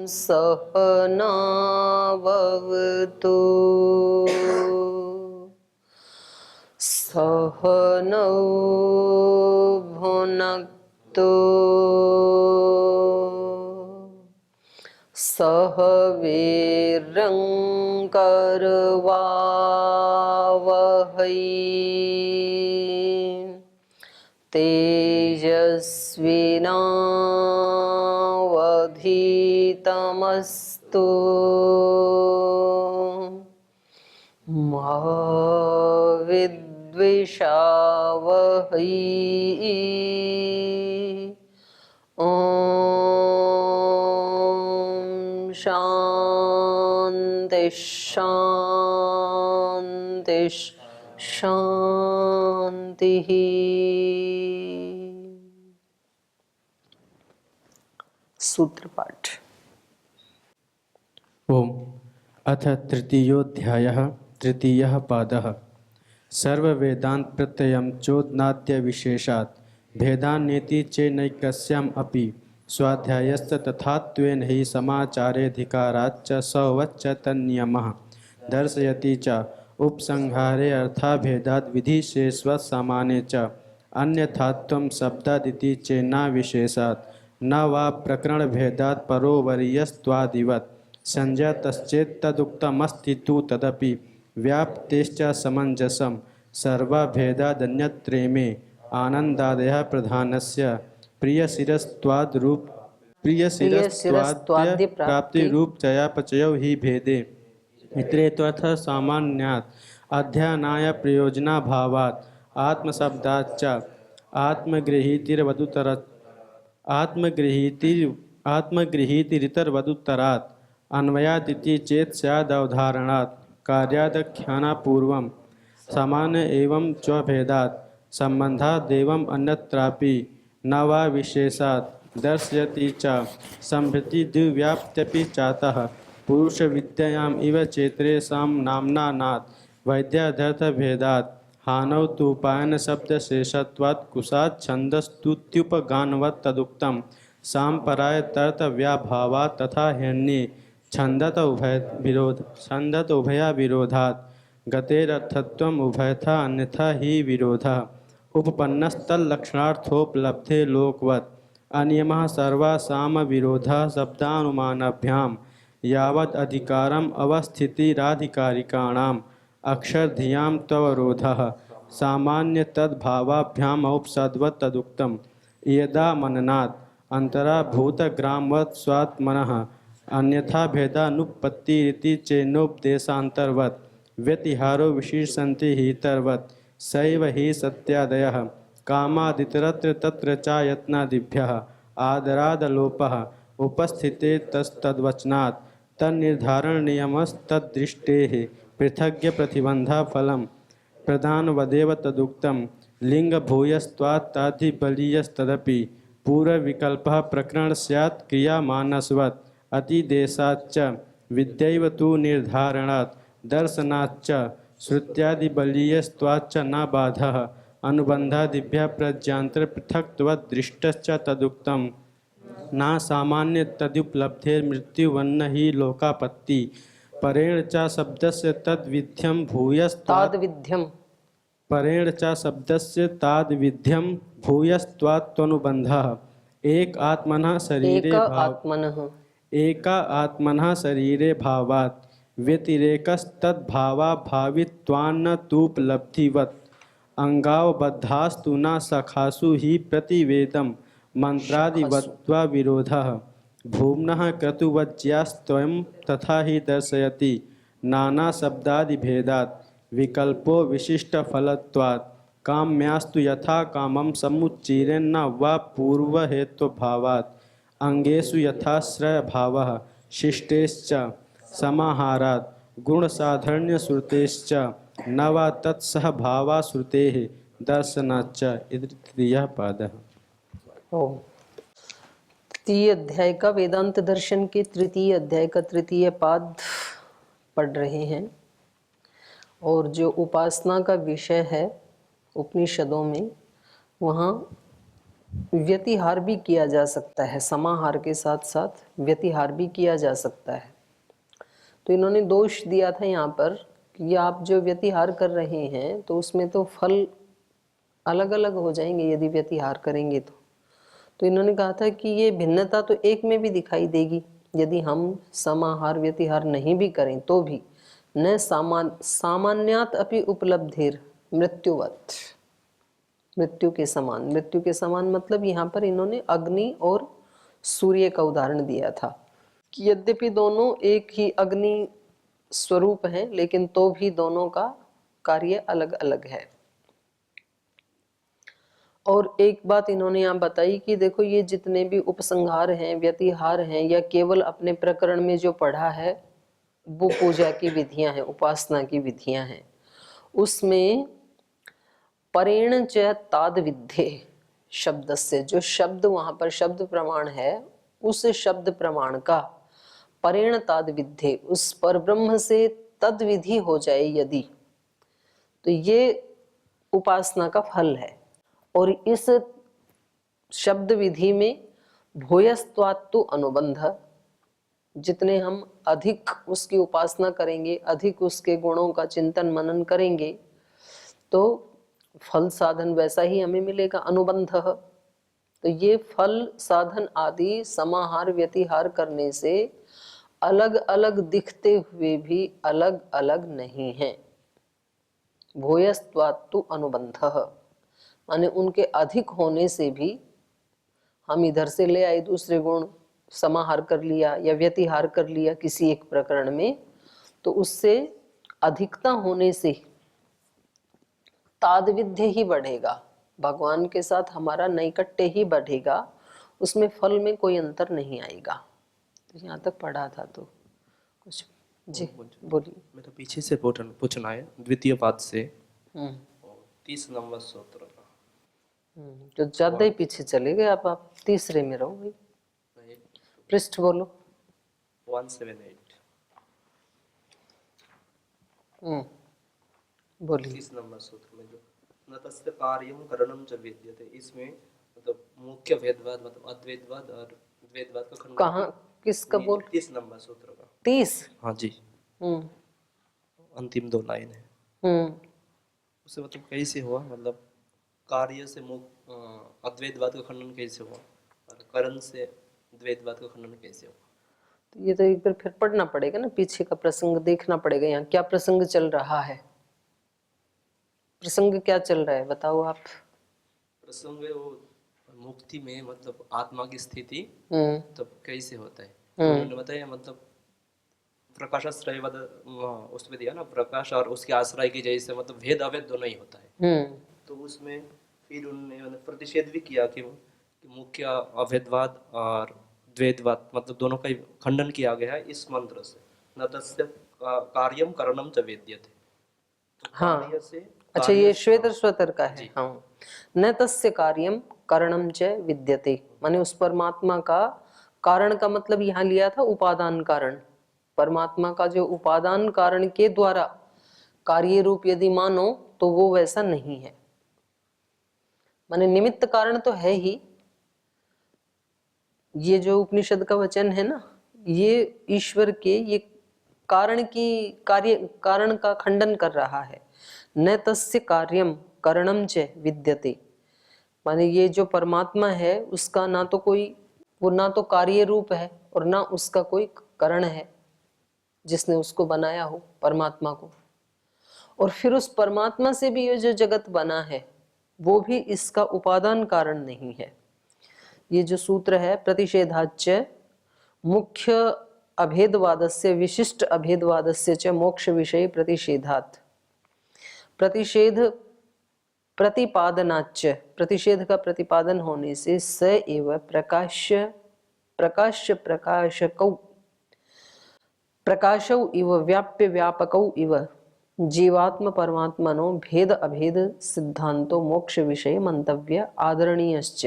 सहनाववतु सहनौ भुनक्तु सह वीर्यं करवावहै तेजस्विनावधीतमस्तु मा विद्विषावहै ॐ शान्ति शान्ति शान्तिः। सूत्र पाठ। ओम अथ तृतीयोऽध्यायः तृतीयः पादः। सर्ववेदांत प्रत्ययं चोदनाद्य विशेषात् भेदान्नेति चेनैकस्याम् अपि स्वाध्यायस्य तथात्वेन हि समाचारेऽधिकाराच्च सवच्च तन्नियमः दर्शयति च उपसंहारे अर्थाभेदाद् विधिशेषवत्समाने च अन्यथात्वं शब्दादिति चेन्ना विशेषात् न वा प्रकरणभेदात् परोवरीयस्त्वादिवत् संज्ञातश्चेत्तदुक्तमस्ति तु तदपि व्याप्तेश्च समञ्जसं सर्वाभेदादन्यत्रेमे आनन्दादयः प्रधानस्य प्रियशिरस्त्वाद्य प्राप्तिरूपचयापचयौ हि भेदे इतरेत्वर्थः सामान्यात् अध्ययनाय प्रयोजनाभावात् आत्मशब्दाच्च आत्मगृहीतिरितरवदुत्तरात् अन्वयादिति चेत् स्यादवधारणात् कार्यादख्यानापूर्वं सामान्य एवं च भेदात् सम्बन्धादेवम् अन्यत्रापि न वा विशेषात् दर्शयति च संभृतिद्व्याप्त्यपि चातः पुरुषविद्यायाम् इव चेतरेषां नाम्नानात् वैद्यार्थभेदात् हानौ तु उपायनशब्दशेषत्वात् कुशात् छन्दस्तुत्युपगानवत् तदुक्तं साम्परायतर्थव्याभावात् तथा हिरण्ये छन्दत उभयाविरोधात् गतेरर्थत्वम् उभयथा अन्यथा हि विरोधः उपपन्नस्तल्लक्षणार्थोपलब्धे लोकवत् अनियमः सर्वासां विरोधः शब्दानुमानाभ्यां यावत् अधिकारम् अवस्थितिराधिकारिकाणाम् अक्षरधियां त्ववरोधः सामान्यतद्भावाभ्याम् औपसद्वत् तदुक्तं यदा मननात् अन्तराभूतग्रामवत् स्वात्मनः अन्यथा भेदानुपत्तिरिति चेन्नोपदेशान्तर्वत् व्यतिहारो विशीर्षन्ति हीतर्वत् सैव हि सत्यादयः कामादितरत्र तत्र च यत्नादिभ्यः आदरादलोपः उपस्थिते तस्तद्वचनात् तन्निर्धारणनियमस्तद्दृष्टेः पृथग्प्रतिबन्धफलं प्रधानवदेव तदुक्तं लिङ्गभूयस्त्वात्ताधिबलीयस्तदपि पूर्वविकल्पः प्रकरण स्यात् क्रियामानस्वत् अतिदेशाच्च विद्यैव तु निर्धारणात् दर्शनाच्च श्रुत्यादिबलीयस्त्वाच्च न बाधः अनुबन्धादिभ्यः प्रज्ञान्तरपृथक्त्वद्दृष्टश्च तदुक्तं न सामान्य तदुपलब्धेर्मृत्युवन्न हि लोकापत्ति परेण च शब्दस्य तद्विध्यं भूयस्ताद्विध्यं परेण च शब्दस्य ताद्विध्यं भूयस्त्वात्तनुबन्धः एक आत्मनः शरीरे भावात् व्यतिरेकस्तद्भावाभावित्वान्न तूपलब्धिवत् अंगावबद्धास्तु न सखासु हि प्रतिवेदं मंत्रादिवत्वा विरोधः भूम्नः क्रतुवज्यास्त्वं तथा हि दर्शयति नाना शब्दादिभेदात् विकल्पो विशिष्टफलत्वात् काम्यास्तु यथा कामं समुच्चीरेन्न वा पूर्वहेतुभावात् अंगेषु यथाश्रयभावः शिष्टेश्च समाहारात् गुणसाधर्ण्यश्रुतेश्च न वा तत्सहभावाश्रुतेः दर्शनाच्च इति तृतीयः पादः। ओम। तृतीय अध्याय का वेदांत दर्शन के तृतीय अध्याय का तृतीय पाद पढ़ रहे हैं और जो उपासना का विषय है उपनिषदों में, वहाँ व्यतिहार भी किया जा सकता है, समाहार के साथ साथ व्यतिहार भी किया जा सकता है। तो इन्होंने दोष दिया था यहाँ पर कि आप जो व्यतिहार कर रहे हैं तो उसमें तो फल अलग अलग हो जाएंगे यदि व्यतिहार करेंगे तो इन्होंने कहा था कि ये भिन्नता तो एक में भी दिखाई देगी यदि हम समाहार व्यतिहार नहीं भी करें तो भी। न सामान्यात अपि उपलब्धिर मृत्युवत, मृत्यु के समान। मृत्यु के समान मतलब यहाँ पर इन्होंने अग्नि और सूर्य का उदाहरण दिया था कि यद्यपि दोनों एक ही अग्नि स्वरूप हैं लेकिन तो भी दोनों का कार्य अलग अलग है। और एक बात इन्होंने यहाँ बताई कि देखो ये जितने भी उपसंहार हैं, व्यतिहार हैं, या केवल अपने प्रकरण में जो पढ़ा है वो पूजा की विधियां हैं, उपासना की विधियां हैं, उसमें परेण च ताद विद्धे शब्द से, जो शब्द वहां पर शब्द प्रमाण है उस शब्द प्रमाण का परेण ताद विद्धे, उस पर ब्रह्म से तद विधि हो जाए यदि, तो ये उपासना का फल है। और इस शब्द विधि में भूयस्त्वात्तु अनुबंध, जितने हम अधिक उसकी उपासना करेंगे, अधिक उसके गुणों का चिंतन मनन करेंगे तो फल साधन वैसा ही हमें मिलेगा, अनुबंध। तो ये फल साधन आदि समाहार व्यतिहार करने से अलग अलग दिखते हुए भी अलग अलग नहीं है। भूयस्त्वात्तु अनुबंध माने उनके अधिक होने से भी, हम इधर से ले आए दूसरे गुण, समाहार कर लिया या व्यतिहार कर लिया किसी एक प्रकरण में, तो उससे अधिकता होने से तादविध्य ही बढ़ेगा, भगवान के साथ हमारा नैकट्य ही बढ़ेगा, उसमें फल में कोई अंतर नहीं आएगा। तो यहाँ तक पढ़ा था तो कुछ जी बोलिए। मेरा पीछे से पूछना है द्वितीय पाद से 30 नंबर सूत्र का। जो ज्यादा ही पीछे चले गए आप तीसरे में रहो भाई। पृष्ठ बोलो। 178 बोलिए। 30 नंबर सूत्र में जो न तस्य कार्यम करणम च विद्यते, इसमें मतलब मुख्य भेदवाद मतलब अद्वैतवाद और द्वैतवाद का खंडन। कहाँ किसका बोल? 30 नंबर सूत्र का। 30? हाँ जी। अंतिम 2 लाइन है। उसे मतलब कैसे हुआ, मतलब कार्य से अद्वैतवाद का खंडन कैसे हुआ और करण से द्वैतवाद का खंडन कैसे हुआ? तो ये तो एक बार फिर पढ़ना पड़ेगा ना, पीछे का प्रसंग देखना पड़ेगा, यहाँ क्या प्रसंग चल रहा है, प्रसंग क्या चल रहा है बताओ आप। प्रसंग है वो मुक्ति में मतलब आत्मा की स्थिति तब कैसे होता है, तो उन्होंने बताया मतलब प्रकाशाश्रय उसमें दिया ना, प्रकाश और उसके आश्रय की जैसे मतलब भेद अभेद दोनों ही होता है। तो उसमें फिर उन्होंने प्रतिषेध भी किया कि मुख्य अभेदवाद और द्वैतवाद मतलब दोनों का खंडन किया गया है इस मंत्र से, न तस्य कार्यम करणम च वेद्यते। हाँ अच्छा, ये श्वेतस्वतर का है। हाँ, न तस्य कार्यम करणम च विद्यते, माने उस परमात्मा का कारण का मतलब यहाँ लिया था उपादान कारण, परमात्मा का जो उपादान कारण के द्वारा कार्य रूप यदि मानो तो वो वैसा नहीं है, माने निमित्त कारण तो है ही। ये जो उपनिषद का वचन है ना, ये ईश्वर के ये कारण की कारण का खंडन कर रहा है। न तस्य कार्यम करणम च विद्यते, माने ये जो परमात्मा है उसका ना तो कोई वो ना तो कार्य रूप है और ना उसका कोई करण है जिसने उसको बनाया हो परमात्मा को। और फिर उस परमात्मा से भी ये जो जगत बना है वो भी इसका उपादान कारण नहीं है। ये जो सूत्र है प्रतिषेधाच्य मुख्य अभेदवादस्य विशिष्ट अभेदवादस्य च मोक्ष विषय प्रतिषेधात्, प्रतिषेध प्रतिपादनाच्य, प्रतिषेध का प्रतिपादन होने से स एव प्रकाश्य प्रकाश्य प्रकाशकौ प्रकाशौ इव व्याप्य व्यापकौ इव जीवात्म परमात्मनो भेद अभेद सिद्धांतो मोक्ष विषय मंतव्य आदरणीयश्च,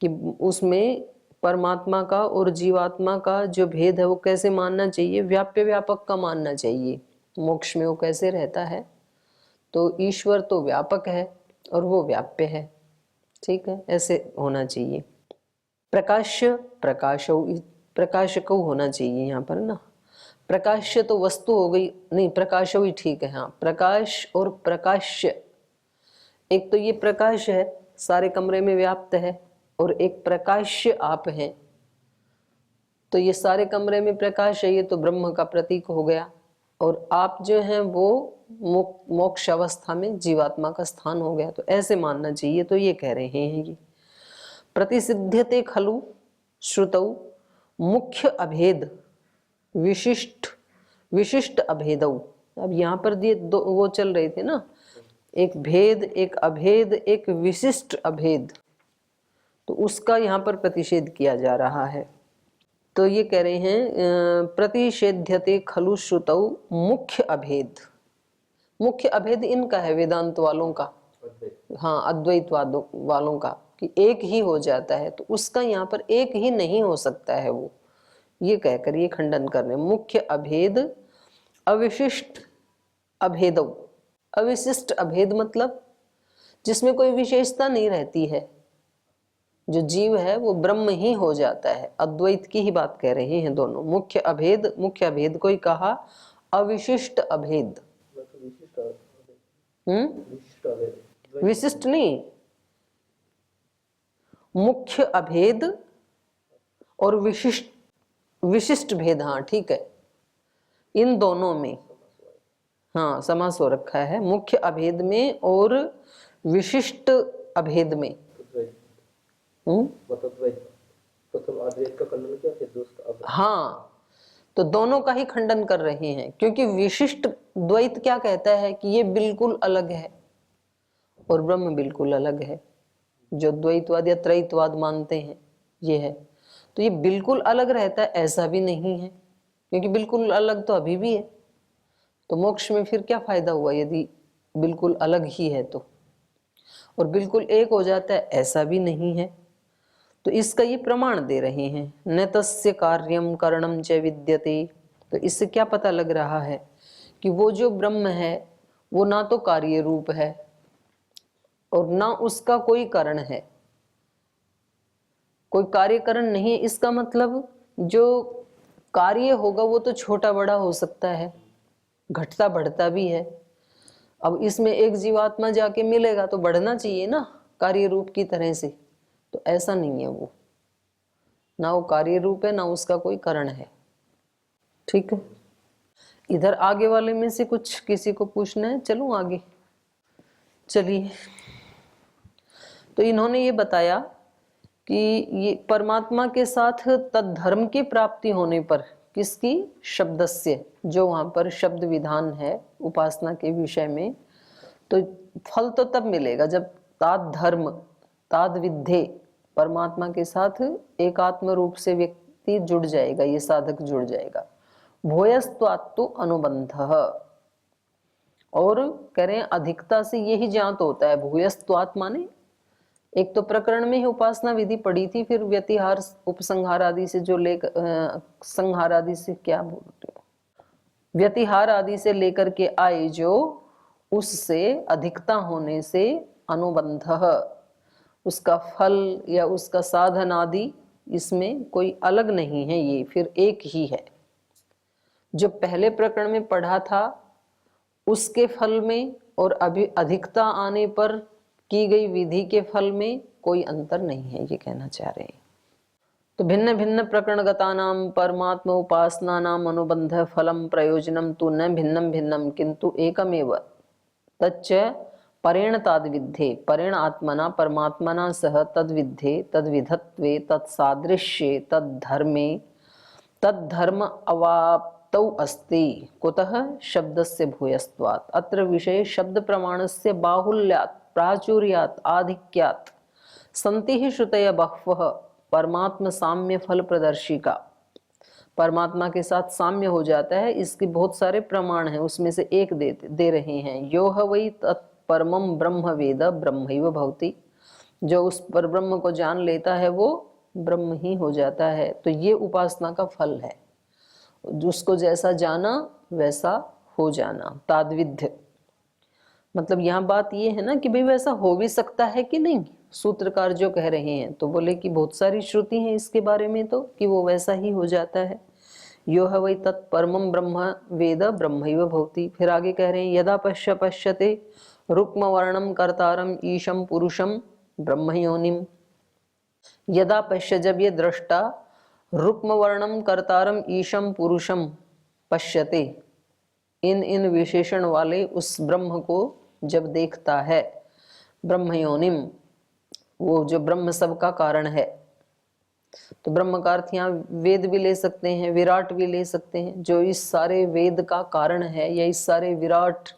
कि उसमें परमात्मा का और जीवात्मा का जो भेद है वो कैसे मानना चाहिए, व्याप्य व्यापक का मानना चाहिए। मोक्ष में वो कैसे रहता है, तो ईश्वर तो व्यापक है और वो व्याप्य है, ठीक है, ऐसे होना चाहिए। प्रकाश्य प्रकाशको होना चाहिए यहाँ पर ना। प्रकाश्य तो वस्तु हो गई, नहीं प्रकाशो ही ठीक है। हाँ, प्रकाश और प्रकाश्य, एक तो ये प्रकाश है सारे कमरे में व्याप्त है, और एक प्रकाश्य आप हैं, तो ये सारे कमरे में प्रकाश है, ये तो ब्रह्म का प्रतीक हो गया। और आप जो हैं वो मोक्ष अवस्था में जीवात्मा का स्थान हो गया, तो ऐसे मानना चाहिए। तो ये कह रहे हैं ये प्रतिसिध्यते खलु श्रुतौ मुख्य अभेद विशिष्ट अभेदौ। अब यहाँ पर ये दो वो चल रहे थे ना, एक भेद, एक अभेद, एक विशिष्ट अभेद, तो उसका यहाँ पर प्रतिषेध किया जा रहा है। तो ये कह रहे हैं प्रतिषेध्यते खलु श्रुतौ मुख्य अभेद। मुख्य अभेद इनका है, वेदांत वालों का, हाँ अद्वैत वालों का, कि एक ही हो जाता है, तो उसका यहाँ पर एक ही नहीं हो सकता है वो, ये कहकर ये खंडन कर रहे हैं। मुख्य अभेद अविशिष्ट अभेदौ। अविशिष्ट अभेद मतलब जिसमें कोई विशेषता नहीं रहती है, जो जीव है वो ब्रह्म ही हो जाता है। अद्वैत की ही बात कह रहे हैं दोनों। मुख्य अभेद को ही कहा अविशिष्ट अभेद। विशिष्ट नहीं, मुख्य अभेद और विशिष्ट भेद, हाँ ठीक है, इन दोनों में हाँ समास हो रखा है, मुख्य अभेद में और विशिष्ट अभेद में। हाँ, तो दोनों का ही खंडन कर रहे हैं, क्योंकि विशिष्ट द्वैत क्या कहता है कि ये बिल्कुल अलग है और ब्रह्म बिल्कुल अलग है। जो द्वैतवाद या त्रैतवाद मानते हैं ये है, तो ये बिल्कुल अलग रहता है ऐसा भी नहीं है, क्योंकि बिल्कुल अलग तो अभी भी है। तो मोक्ष में फिर क्या फायदा हुआ यदि बिल्कुल अलग ही है तो, और बिल्कुल एक हो जाता है ऐसा भी नहीं है। तो इसका ये प्रमाण दे रहे हैं, न तस्य कार्यम करणम च विद्यते। तो इससे क्या पता लग रहा है कि वो जो ब्रह्म है वो ना तो कार्य रूप है और ना उसका कोई कारण है, कोई कार्य कारण नहीं है। इसका मतलब जो कार्य होगा वो तो छोटा बड़ा हो सकता है, घटता बढ़ता भी है। अब इसमें एक जीवात्मा जाके मिलेगा तो बढ़ना चाहिए ना कार्य रूप की तरह से, तो ऐसा नहीं है वो, ना वो कार्य रूप है ना उसका कोई कारण है। ठीक है, इधर आगे वाले में से कुछ किसी को पूछना है? चलूं आगे, चलिए। तो इन्होंने ये बताया कि ये परमात्मा के साथ तद्धर्म की प्राप्ति होने पर, किसकी? शब्दस्य, जो वहां पर शब्द विधान है उपासना के विषय में, तो फल तो तब मिलेगा जब ताद धर्म ताद विद्धे, परमात्मा के साथ एकात्म रूप से व्यक्ति जुड़ जाएगा, ये साधक जुड़ जाएगा। भूयस्त्वात्तु अनुबंधः, और कह रहे हैं अधिकता से यही ज्ञात होता है। भूयस्त्वात् माने एक तो प्रकरण में ही उपासना विधि पढ़ी थी, फिर व्यतिहार उपसंहार आदि से जो लेकर संहार आदि से क्या बोलते हो, व्यतिहार आदि से लेकर के आए जो, उससे अधिकता होने से अनुबंधः, उसका फल या उसका साधन आदि इसमें कोई अलग नहीं है, ये फिर एक ही है। जो पहले प्रकरण में पढ़ा था उसके फल में और अभी अधिकता आने पर की गई विधि के फल में कोई अंतर नहीं है, ये कहना चाह रहे हैं। तो भिन्न भिन्न प्रकरणगतानां परमात्म उपासनानां अनुबंध फलम प्रयोजनम तु न भिन्नम भिन्नम किंतु एकमेव तच्च परेण तद्विद्धे, परेण आत्मना परमात्मना सह तद्विद्धे तद्विधत्वे तत्सादृश्ये तद्धर्मे तद्धर्म अवाप्तौ अस्ति। कुतः? शब्दस्य भूयस्त्वात्। अत्र विषये शब्द प्रमाणस्य बाहुल्यात् प्राचुर्यात् आधिक्यात् सन्ति ही श्रुतयः बहवः परमात्म साम्य फल प्रदर्शिका। परमात्मा के साथ साम्य हो जाता है, इसके बहुत सारे प्रमाण हैं, उसमें से एक दे रहे हैं। यो ह वै तत्परमं ब्रह्म वेद ब्रह्मैव भवति, जो उस पर ब्रह्म को जान लेता है वो ब्रह्म ही हो जाता है। तो ये उपासना का फल है, उसको जैसा जाना वैसा हो जाना। ताद्विध्य मतलब यहाँ बात ये है ना कि भाई वैसा हो भी सकता है कि नहीं, सूत्रकार जो कह रहे हैं, तो बोले कि बहुत सारी श्रुति हैं इसके बारे में तो कि वो वैसा ही हो जाता है। यो है वही तत्परमं ब्रह्म वेद ब्रह्मैव भवति। फिर आगे कह रहे हैं यदा पश्यते रुक्म वर्णम कर्तारम ईशम पुरुषम ब्रह्म योनिम। यदा पश्य, जब ये दृष्टा रुक्म वर्णम कर्तारम ईशम पुरुषम पश्यते, इन इन विशेषण वाले उस ब्रह्म को जब देखता है, ब्रह्म योनिम, वो जो ब्रह्म सब का कारण है। तो ब्रह्म का अर्थ यहाँ वेद भी ले सकते हैं, विराट भी ले सकते हैं, जो इस सारे वेद का कारण है या इस सारे विराट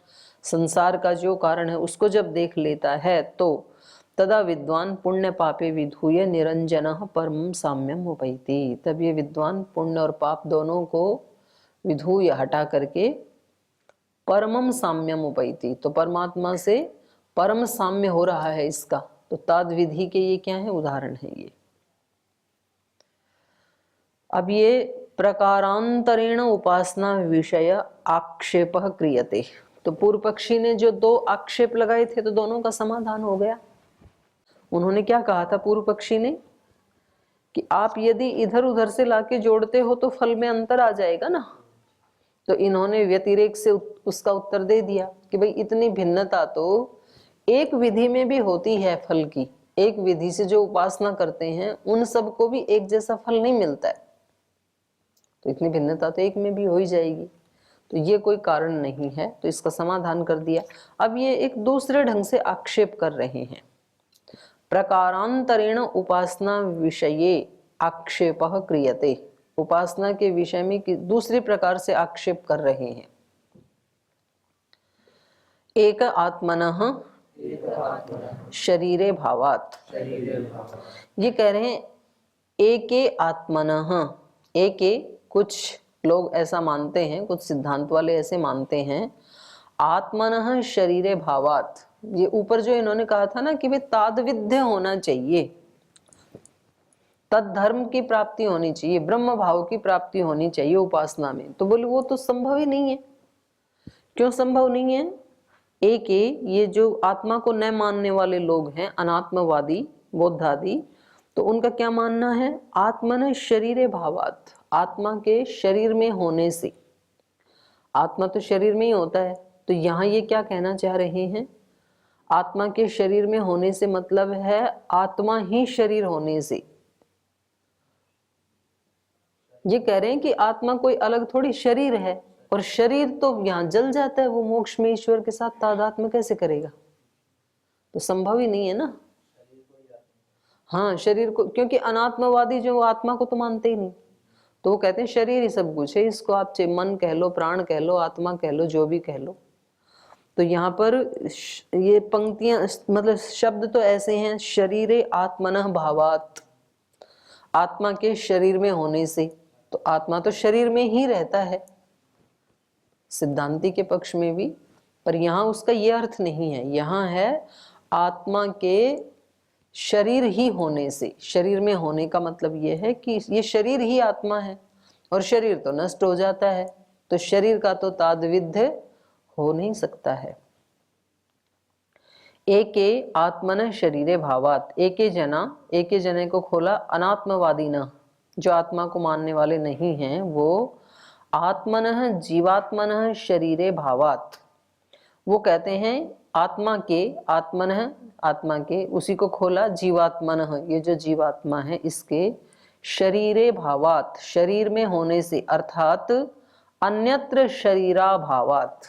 संसार का जो कारण है, उसको जब देख लेता है तो तदा विद्वान पुण्य पापे विधूय निरंजनः परम साम्यम उपैति। तब ये विद्वान पुण्य और पाप दोनों को विधूय हटा करके परमम साम्यम उपैति, तो परमात्मा से परम साम्य हो रहा है इसका। तो ताद विधि के ये क्या है, उदाहरण है ये। अब ये प्रकारांतरेण उपासना विषय आक्षेप क्रियते। तो पूर्व पक्षी ने जो दो आक्षेप लगाए थे, तो दोनों का समाधान हो गया। उन्होंने क्या कहा था पूर्व पक्षी ने कि आप यदि इधर उधर से लाके जोड़ते हो तो फल में अंतर आ जाएगा ना। तो इन्होंने व्यतिरेक से उसका उत्तर दे दिया कि भाई इतनी भिन्नता तो एक विधि में भी होती है फल की। एक विधि से जो उपासना करते हैं उन सबको भी एक जैसा फल नहीं मिलता है, तो इतनी भिन्नता तो एक में भी हो ही जाएगी। तो ये कोई कारण नहीं है, तो इसका समाधान कर दिया। अब ये एक दूसरे ढंग से आक्षेप कर रहे हैं। प्रकारांतरेण उपासना विषये आक्षेप क्रियते। उपासना के विषय में दूसरी प्रकार से आक्षेप कर रहे हैं। एक आत्मनः शरीरे भावात्, ये कह रहे हैं एके आत्मनः। एके, कुछ लोग ऐसा मानते हैं, कुछ सिद्धांत वाले ऐसे मानते हैं, आत्मनः शरीरे भावात्। ये ऊपर जो इन्होंने कहा था ना कि भाई तादविध्य होना चाहिए, तद धर्म की प्राप्ति होनी चाहिए, ब्रह्म भाव की प्राप्ति होनी चाहिए उपासना में। तो बोले वो तो संभव ही नहीं है। क्यों संभव नहीं है? एक ये जो आत्मा को न मानने वाले लोग हैं, अनात्मवादी बौद्धादि, तो उनका क्या मानना है, आत्मन शरीरे भावात्, आत्मा के शरीर में होने से। आत्मा तो शरीर में ही होता है, तो यहाँ ये क्या कहना चाह रहे हैं, आत्मा के शरीर में होने से मतलब है आत्मा ही शरीर होने से। ये कह रहे हैं कि आत्मा कोई अलग थोड़ी शरीर है, और शरीर तो यहाँ जल जाता है, वो मोक्ष में ईश्वर के साथ तादात्म्य कैसे करेगा? तो संभव ही नहीं है ना। हाँ, शरीर को, क्योंकि अनात्मवादी जो आत्मा को तो मानते ही नहीं, तो वो कहते हैं शरीर ही सब कुछ है, इसको आप चाहे मन कह लो, प्राण कह लो, आत्मा कह लो, जो भी कह लो। तो यहाँ पर ये पंक्तियां, मतलब शब्द तो ऐसे हैं, शरीरे आत्मनः भावात्, आत्मा के शरीर में होने से। तो आत्मा तो शरीर में ही रहता है सिद्धांति के पक्ष में भी, पर यहाँ उसका ये अर्थ नहीं है। यहाँ है आत्मा के शरीर ही होने से। शरीर में होने का मतलब ये है कि ये शरीर ही आत्मा है, और शरीर तो नष्ट हो जाता है, तो शरीर का तो तादविध्य हो नहीं सकता है। एके आत्मन शरीरे भावात्, एके जने को खोला अनात्मवादी न, जो आत्मा को मानने वाले नहीं हैं, वो आत्मनः जीवात्मनः शरीरे भावात्, वो कहते हैं आत्मा के, आत्मनः आत्मा के, उसी को खोला जीवात्मनः, ये जो जीवात्मा है इसके शरीरे भावात्, शरीर में होने से, अर्थात अन्यत्र शरीरा भावात्,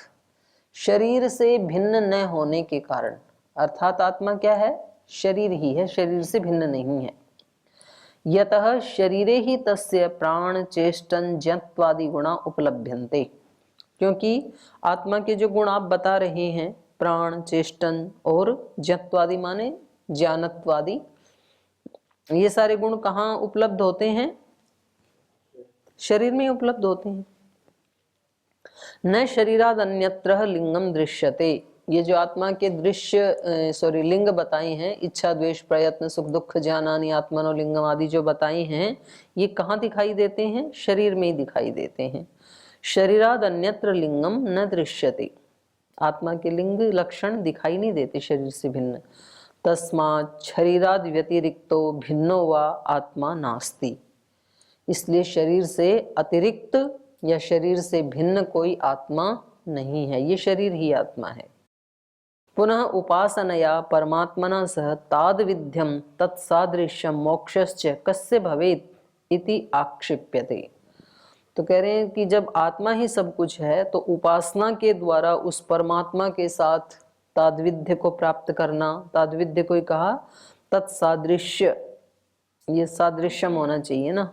शरीर से भिन्न न होने के कारण। अर्थात आत्मा क्या है, शरीर ही है, शरीर से भिन्न नहीं है। यतः शरीरे ही तस्य प्राण चेष्टन जत्वादि गुणा उपलभ्यन्ते, क्योंकि आत्मा के जो गुण आप बता रहे हैं, प्राण, चेष्टन और जत्वादि माने ज्ञानत्वादि, ये सारे गुण कहाँ उपलब्ध होते हैं, शरीर में उपलब्ध होते हैं। न शरीराद अन्यत्र लिंगम दृश्यते, ये जो आत्मा के दृश्य लिंग बताए हैं, इच्छा द्वेष प्रयत्न सुख दुख ज्ञानानि आत्मनो लिंगम आदि जो बताए हैं, ये कहाँ दिखाई देते हैं, शरीर में ही दिखाई देते हैं। शरीराद अन्यत्र लिंगम न दृश्यते, आत्मा के लिंग लक्षण दिखाई नहीं देते शरीर से भिन्न। तस्मात् शरीराद व्यतिरिक्तो भिन्नो वा आत्मा नास्ति। इसलिए शरीर से अतिरिक्त या शरीर से भिन्न कोई आत्मा नहीं है, ये शरीर ही आत्मा है। पुनः उपासनया परमात्मना सह ताद्विध्यम तत्सादृश्यम मोक्षश्च कस्य भवेत् इति आक्षिप्यते। तो कह रहे हैं कि जब आत्मा ही सब कुछ है तो उपासना के द्वारा उस परमात्मा के साथ ताद्विध्य को प्राप्त करना, ताद्विध्य को ही कहा तत्सादृश्य, ये सादृश्यम होना चाहिए ना,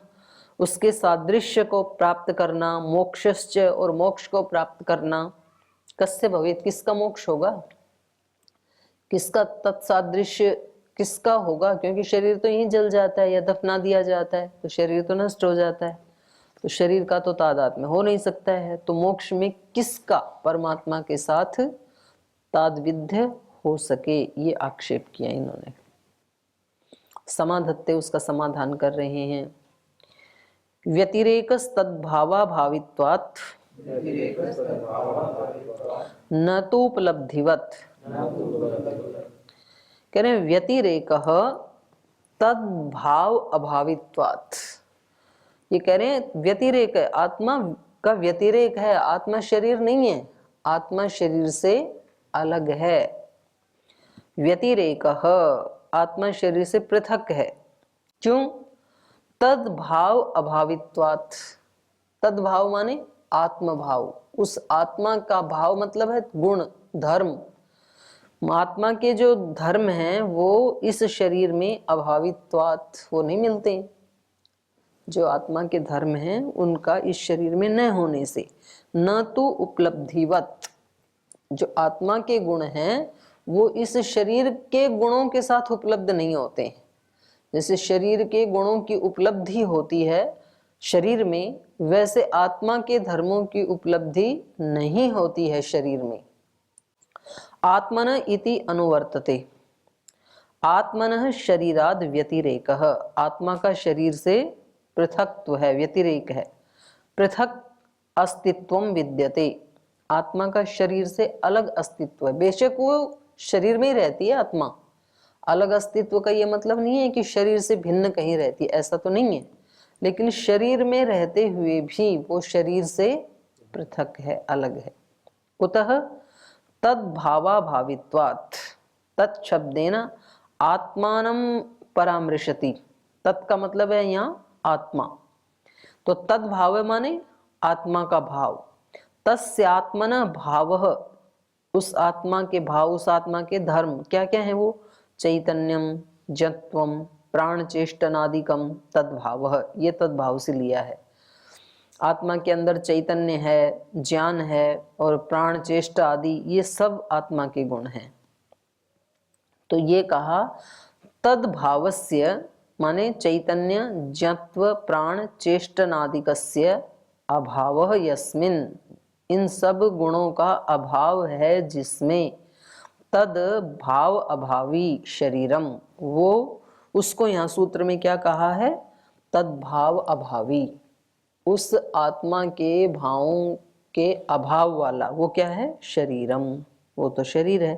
उसके सादृश्य को प्राप्त करना, मोक्षश्च और मोक्ष को प्राप्त करना। कस्य भवेत्, किसका मोक्ष होगा, किसका तत्सादृश्य किसका होगा, क्योंकि शरीर तो यहीं जल जाता है या दफना दिया जाता है, तो शरीर तो नष्ट हो जाता है, तो शरीर का तो तादात्म्य हो नहीं सकता है। तो मोक्ष में किसका, परमात्मा के साथ ताद्विध्य हो सके, ये आक्षेप किया इन्होंने। समाधत्ते उसका समाधान कर रहे हैं। व्यतिरेकस तद्भावा भावित्वात् न तो उपलब्धिवत। कह रहे हैं व्यतिरेकः तद्भाव अभावित्वात्। ये कह रहे हैं व्यतिरेक है, आत्मा का व्यतिरेक है, आत्मा शरीर नहीं है, आत्मा शरीर से अलग है। व्यतिरेकः, आत्मा शरीर से पृथक है। क्यों? तद्भाव अभावित्वात्। तद्भाव माने आत्मभाव, उस आत्मा का भाव मतलब है गुण धर्म। आत्मा के जो धर्म हैं वो इस शरीर में अभावित्वात्, वो नहीं मिलते। जो आत्मा के धर्म हैं उनका इस शरीर में न होने से, न तो उपलब्धिवत, जो आत्मा के गुण हैं वो इस शरीर के गुणों के साथ उपलब्ध नहीं होते हैं। जैसे शरीर के गुणों की उपलब्धि होती है शरीर में, वैसे आत्मा के धर्मों की उपलब्धि नहीं होती है शरीर में। आत्मन इति अनुवर्तते। आत्मनः शरीराद व्यतिरेकः, आत्मा का शरीर से पृथक्त्व है, व्यतिरेक है। पृथक अस्तित्वम विद्यते, आत्मा का शरीर से अलग अस्तित्व है। बेशक वो शरीर में ही रहती है आत्मा, अलग अस्तित्व का ये मतलब नहीं है कि शरीर से भिन्न कहीं रहती है, ऐसा तो नहीं है, लेकिन शरीर में रहते हुए भी वो शरीर से पृथक है, अलग है। कुतः तद्भावाभावित्वात्, तत्शब्देन आत्मानं परामृशति। तत् का मतलब है यहाँ आत्मा, तो तद्भाव माने आत्मा का भाव। तस्यात्मनः भावः, उस आत्मा के भाव, उस आत्मा के धर्म क्या क्या है वो? चैतन्यम, जत्वम, प्राण चेष्टनादिकम तद्भावः, ये तद्भाव से लिया है। आत्मा के अंदर चैतन्य है, ज्ञान है और प्राण चेष्टा आदि, ये सब आत्मा के गुण हैं। तो ये कहा तद्भावस्य माने चैतन्य ज्ञत्व प्राण चेष्टनादिकस्य अभावः यस्मिन्, इन सब गुणों का अभाव है जिसमें, तद भाव अभावी शरीरम, वो उसको यहाँ सूत्र में क्या कहा है? तद्भाव अभावी, उस आत्मा के भावों के अभाव वाला, वो क्या है? शरीरम, वो तो शरीर है।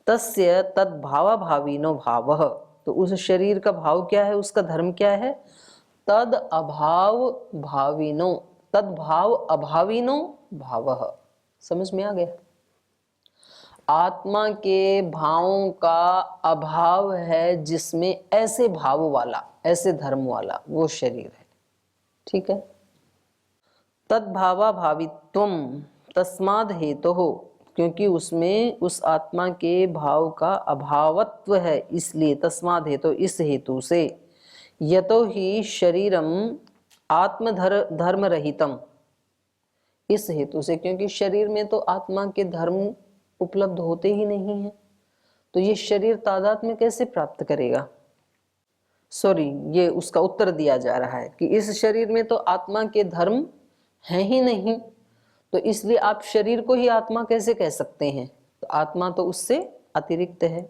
तस्य तद्भावाभाविनो भावः, तो उस शरीर का भाव क्या है, उसका धर्म क्या है? तद अभाव भाविनो, तद्भाव अभाविनो भावः। समझ में आ गया? आत्मा के भावों का अभाव है जिसमें ऐसे भाव वाला, ऐसे धर्म वाला वो शरीर है। ठीक है। तद्भावाभावित्वम तस्माद् हेतु हो, क्योंकि उसमें उस आत्मा के भाव का अभावत्व है, इसलिए तस्माद् हेतु, इस हेतु से। यतो ही शरीरम आत्मधर्म रहितम, इस हेतु से, क्योंकि शरीर में तो आत्मा के धर्म उपलब्ध होते ही नहीं है, तो ये शरीर तादात्म्य कैसे प्राप्त करेगा? सॉरी, ये उसका उत्तर दिया जा रहा है कि इस शरीर में तो आत्मा के धर्म हैं ही नहीं, तो इसलिए आप शरीर को ही आत्मा कैसे कह सकते हैं? तो आत्मा तो उससे अतिरिक्त है।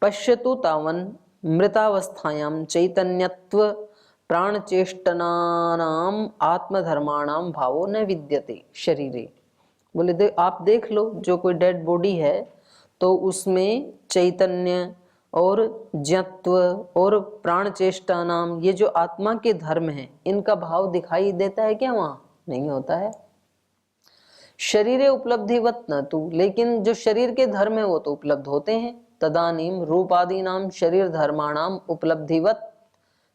पश्यतु तावन मृतावस्थायाम चैतन्यत्व प्राण चेष्टनानाम आत्मधर्माणाम भावो न विद्यते शरीरे। बोले आप देख लो, जो कोई डेड बॉडी है तो उसमें चैतन्य और ज्ञत्व और प्राण चेष्टा नाम, ये जो आत्मा के धर्म हैं, इनका भाव दिखाई देता है क्या? वहां नहीं होता है। शरीरे उपलब्धिवत न तू, लेकिन जो शरीर के धर्म है वो तो उपलब्ध होते हैं। तदानीम रूपादि नाम शरीर धर्माणाम उपलब्धिवत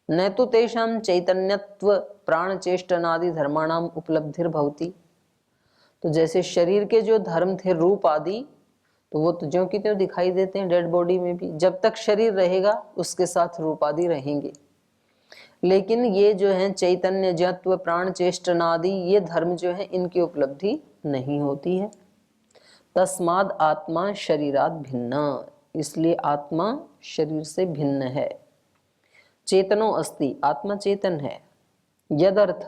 न तो तेषाम चैतन्यत्व प्राण चेष्टनादि धर्माणाम उपलब्धिर भवति। तो जैसे शरीर के जो धर्म थे रूप आदि, तो वो तो ज्यों की त्यों दिखाई देते हैं डेड बॉडी में भी। जब तक शरीर रहेगा उसके साथ रूप आदि रहेंगे। लेकिन ये जो है चैतन्य जत्व प्राण चेष्टनादि, ये धर्म जो है इनकी उपलब्धि नहीं होती है। तस्माद आत्मा शरीरात भिन्न, इसलिए आत्मा शरीर से भिन्न है। चेतनो अस्ति, आत्मा चेतन है। यदर्थ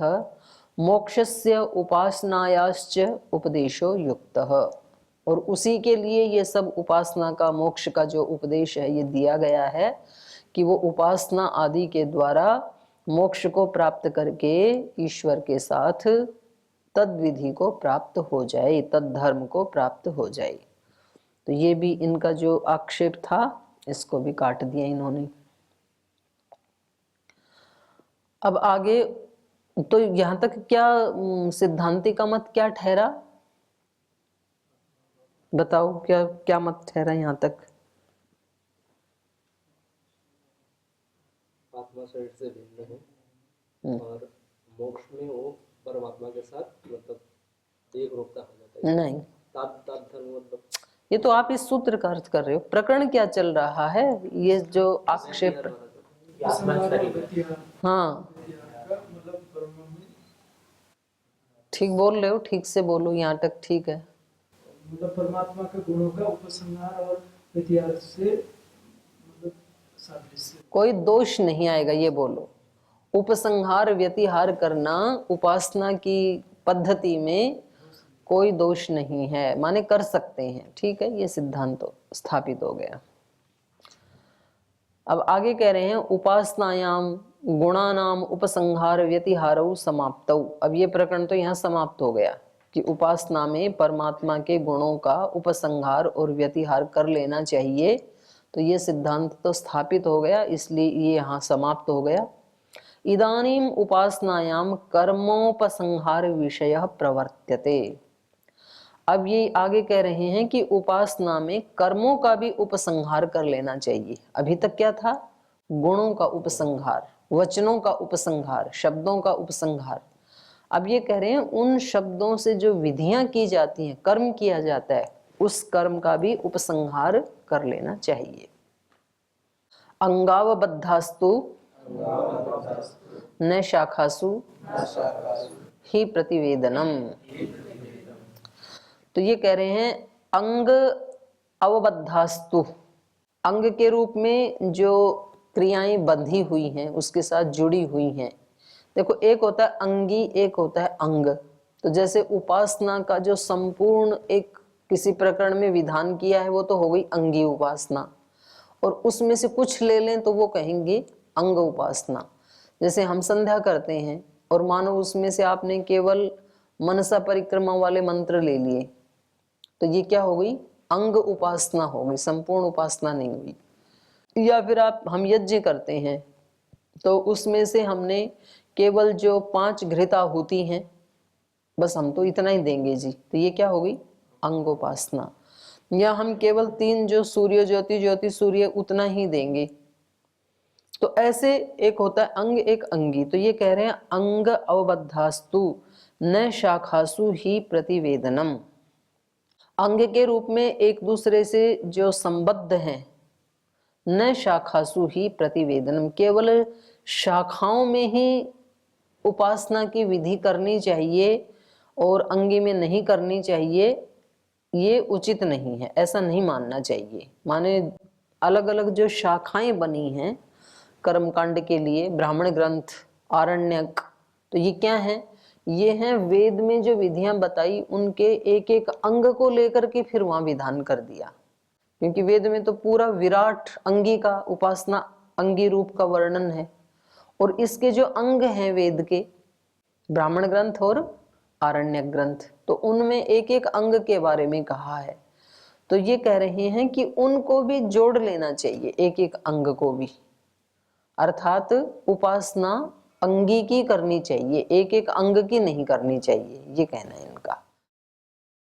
मोक्षस्य उपासनायाश्च उपदेशो युक्तः, और उसी के लिए ये सब उपासना का, मोक्ष का जो उपदेश है ये दिया गया है कि वो उपासना आदि के द्वारा मोक्ष को प्राप्त करके ईश्वर के साथ तद विधि को प्राप्त हो जाए, तद धर्म को प्राप्त हो जाए। तो ये भी इनका जो आक्षेप था इसको भी काट दिया इन्होंने। अब आगे तो यहां तक क्या सिद्धांति का मत क्या ठहरा? बताओ क्या क्या मत ठहरा यहाँ तक? आत्मा शरीर से भिन्न है और मोक्ष में वो परमात्मा के साथ मतलब एक रूपता हो जाता है। नहीं, धर्म मतलब ये तो आप इस सूत्र का अर्थ कर रहे हो। प्रकरण क्या चल रहा है? ये जो आक्षेप, हाँ ठीक बोल रहे हो, ठीक से बोलो, यहाँ तक ठीक है। मतलब परमात्मा के गुणों का उपसंहार और व्यतिहार से मतलब सादृश्य, कोई दोष नहीं आएगा, ये बोलो। उपसंहार व्यतिहार करना उपासना की पद्धति में कोई दोष नहीं है, माने कर सकते हैं, ठीक है, ये सिद्धांत तो स्थापित हो गया। अब आगे कह रहे हैं उपासनायाम गुणानाम उपसंहार व्यतिहारौ समाप्तौ। अब ये प्रकरण तो यहाँ समाप्त हो गया कि उपासना में परमात्मा के गुणों का उपसंहार और व्यतिहार कर लेना चाहिए। तो ये सिद्धांत तो स्थापित हो गया, इसलिए ये यहाँ समाप्त हो गया। इदानीम उपासनायाम कर्मोपसंहार विषय प्रवर्त्यते। अब ये आगे कह रहे हैं कि उपासना में कर्मों का भी उपसंहार कर लेना चाहिए। अभी तक क्या था? गुणों का उपसंहार, वचनों का उपसंहार, शब्दों का उपसंहार। अब ये कह रहे हैं उन शब्दों से जो विधियां की जाती हैं, कर्म किया जाता है, उस कर्म का भी उपसंहार कर लेना चाहिए। अंगावबद्धास्तु न शाखासु ही प्रतिवेदनम। तो ये कह रहे हैं अंग अवबद्धास्तु, अंग के रूप में जो क्रियाएं बंधी हुई हैं, उसके साथ जुड़ी हुई हैं। देखो, एक होता है अंगी, एक होता है अंग। तो जैसे उपासना का जो संपूर्ण एक किसी प्रकरण में विधान किया है वो तो हो गई अंगी उपासना, और उसमें से कुछ ले लें तो वो कहेंगे अंग उपासना। जैसे हम संध्या करते हैं और मानो उसमें से आपने केवल मनसा परिक्रमा वाले मंत्र ले लिए, तो ये क्या हो गई? अंग उपासना हो गई, संपूर्ण उपासना नहीं हुई। या फिर हम यज्ञ करते हैं तो उसमें से हमने केवल जो 5 घृताहुति हैं, बस हम तो इतना ही देंगे जी, तो ये क्या हो गई? अंगोपासना। या हम केवल 3 जो सूर्य ज्योति सूर्य उतना ही देंगे। तो ऐसे एक होता है अंग, एक अंगी। तो ये कह रहे हैं अंग अवबद्धास्तु न शाखासु ही प्रतिवेदनम। अंग के रूप में एक दूसरे से जो संबद्ध हैं, न शाखासु ही प्रतिवेदनम, केवल शाखाओं में ही उपासना की विधि करनी चाहिए और अंगी में नहीं करनी चाहिए, ये उचित नहीं है, ऐसा नहीं मानना चाहिए। माने अलग अलग जो शाखाएं बनी हैं कर्मकांड के लिए, ब्राह्मण ग्रंथ, आरण्यक, तो ये क्या है? ये हैं वेद में जो विधियां बताई, उनके एक एक अंग को लेकर के फिर वहां विधान कर दिया। क्योंकि वेद में तो पूरा विराट अंगी का, उपासना अंगी रूप का वर्णन है, और इसके जो अंग हैं वेद के, ब्राह्मण ग्रंथ और आरण्यक ग्रंथ, तो उनमें एक एक अंग के बारे में कहा है। तो ये कह रहे हैं कि उनको भी जोड़ लेना चाहिए, एक एक अंग को भी, अर्थात उपासना अंगी की करनी चाहिए, एक एक अंग की नहीं करनी चाहिए, ये कहना है इनका।